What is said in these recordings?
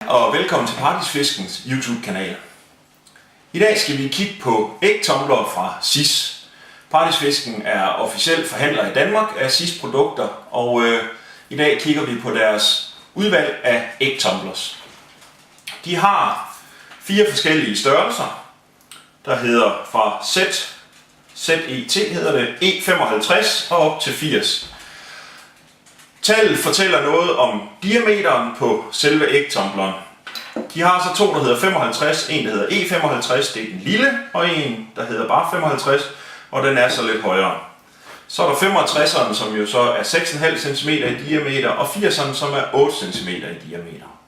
og velkommen til Paradisfiskens YouTube-kanal. I dag skal vi kigge på ægtumblere fra SIS. Paradisfisken er officiel forhandler i Danmark af SIS-produkter, og i dag kigger vi på deres udvalg af ægtumblers. De har 4 forskellige størrelser, der hedder fra ZET hedder det, E55 og op til 80. Tallet fortæller noget om diameteren på selve ægtumbleren. De har så 2, der hedder 55, en der hedder E55, det er den lille, og en der hedder bare 55, og den er så lidt højere. Så er der 65'eren, som jo så er 6,5 cm i diameter, og 80'eren, som er 8 cm i diameter.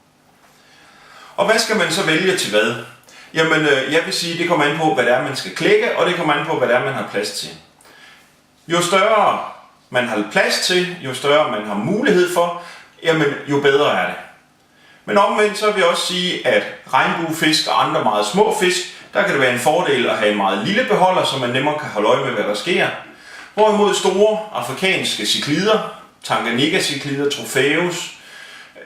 Og hvad skal man så vælge til hvad? Jamen, jeg vil sige, det kommer an på, hvad det er, man skal klække, og det kommer an på, hvad det er, man har plads til. Jo større man har plads til, jo større man har mulighed for, jamen, jo bedre er det. Men omvendt så vil jeg også sige, at regnbuefisk og andre meget små fisk, der kan det være en fordel at have en meget lille beholder, så man nemmere kan holde øje med, hvad der sker. Hvorimod store afrikanske ciklider, Tanganyika-ciklider, Trophaeus,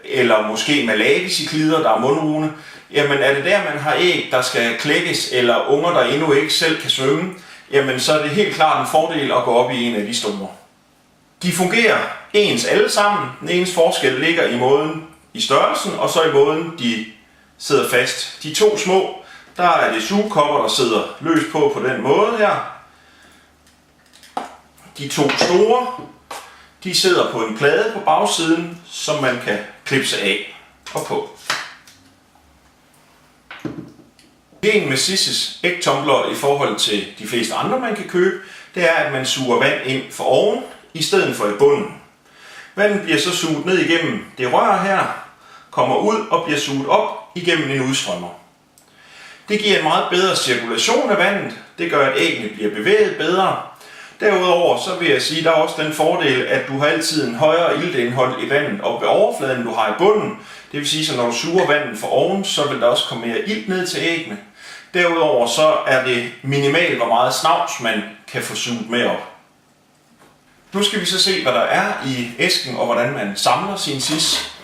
eller måske Malawi-ciklider, der er mundrugende, jamen er det der, man har æg, der skal klækkes, eller unger, der endnu ikke selv kan svømme, jamen så er det helt klart en fordel at gå op i en af de store. De fungerer ens alle sammen. Den eneste forskel ligger i måden i størrelsen, og så i måden de sidder fast. De 2 små, der er det sugekopper, der sidder løst på den måde her. De 2 store, de sidder på en plade på bagsiden, som man kan klipse af og på. Ideen med SIS' ægtumblere i forhold til de fleste andre, man kan købe, det er, at man suger vand ind for oven, i stedet for i bunden. Vandet bliver så suget ned igennem det rør her, kommer ud og bliver suget op igennem en udstrømmer. Det giver en meget bedre cirkulation af vandet, det gør, at æggene bliver bevæget bedre. Derudover så vil jeg sige, at der er også den fordel, at du har altid en højere iltindhold i vandet oppe ved overfladen, end du har i bunden. Det vil sige, at når du suger vandet fra oven, så vil der også komme mere ilt ned til æggene. Derudover så er det minimalt, hvor meget snavs man kan få suget med op. Nu skal vi så se, hvad der er i æsken, og hvordan man samler sin SIS.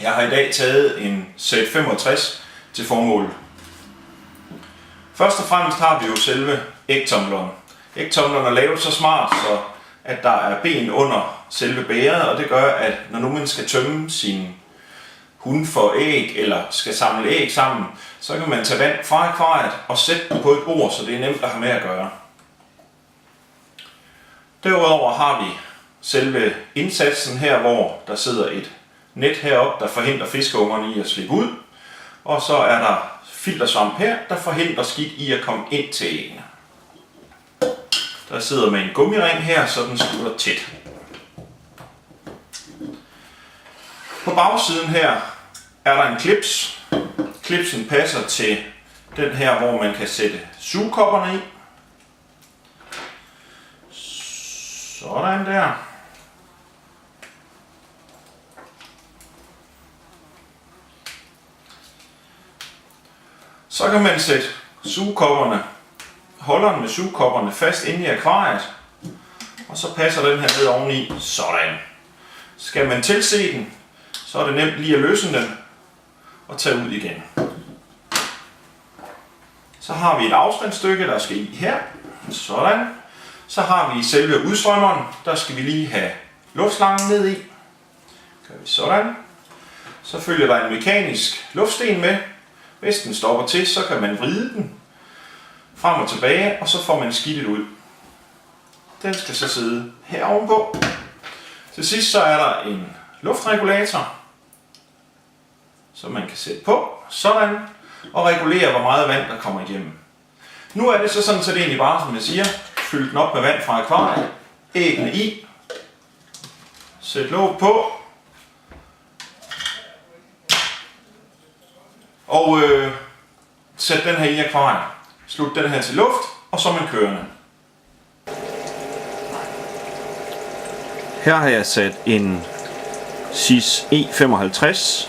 Jeg har i dag taget en Z65 til formålet. Først og fremmest har vi jo selve ægtumbleren. Ægtumbleren er lavet så smart, så at der er ben under selve bæret, og det gør, at når nu man skal tømme sin hund for æg, eller skal samle æg sammen, så kan man tage vand fra akvariet og sætte den på et bord, så det er nemt at have med at gøre. Derudover har vi selve indsatsen her, hvor der sidder et net heroppe, der forhindrer fiskeungerne i at slippe ud. Og så er der filtersvamp her, der forhindrer skidt i at komme ind til æggene. Der sidder med en gummiring her, så den slutter tæt. På bagsiden her er der en klips. Klipsen passer til den her, hvor man kan sætte sugekopperne i. Sådan der. Så kan man sætte sugekopperne, holderen med sugekopperne fast inde i akvariet, og så passer den her ned oveni. Sådan. Skal man tilse den, så er det nemt lige at løsne den og tage ud igen. Så har vi et afstandsstykke, der skal i her. Sådan. Så har vi selve udstrømmeren, der skal vi lige have luftslangen ned i. Gør vi sådan. Så følger der en mekanisk luftsten med. Hvis den stopper til, så kan man vride den frem og tilbage, og så får man skidtet ud. Den skal så sidde her ovenpå. Til sidst så er der en luftregulator, som man kan sætte på, sådan, og regulere, hvor meget vand der kommer igennem. Nu er det så sådan, så det egentlig bare, som jeg siger, fyld den op med vand fra akvariet, æggene i, sæt låg på, og sæt den her i akvariet. Slut den her til luft, og så er man kørende. Her har jeg sat en SIS E55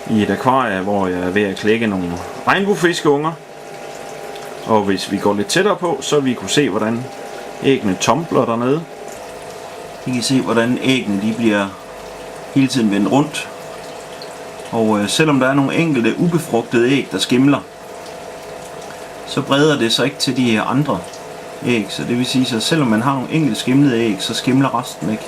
i et akvarie, hvor jeg er ved at klække nogle regnbuefiskeunger. Og hvis vi går lidt tættere på, så vi kunne se, hvordan æggene tumbler dernede. I kan se, hvordan æggene de bliver hele tiden vendt rundt. Og selvom der er nogle enkelte ubefrugtede æg, der skimler, så breder det sig ikke til de andre æg. Så det vil sige, at selvom man har nogle enkelte skimlede æg, så skimler resten ikke.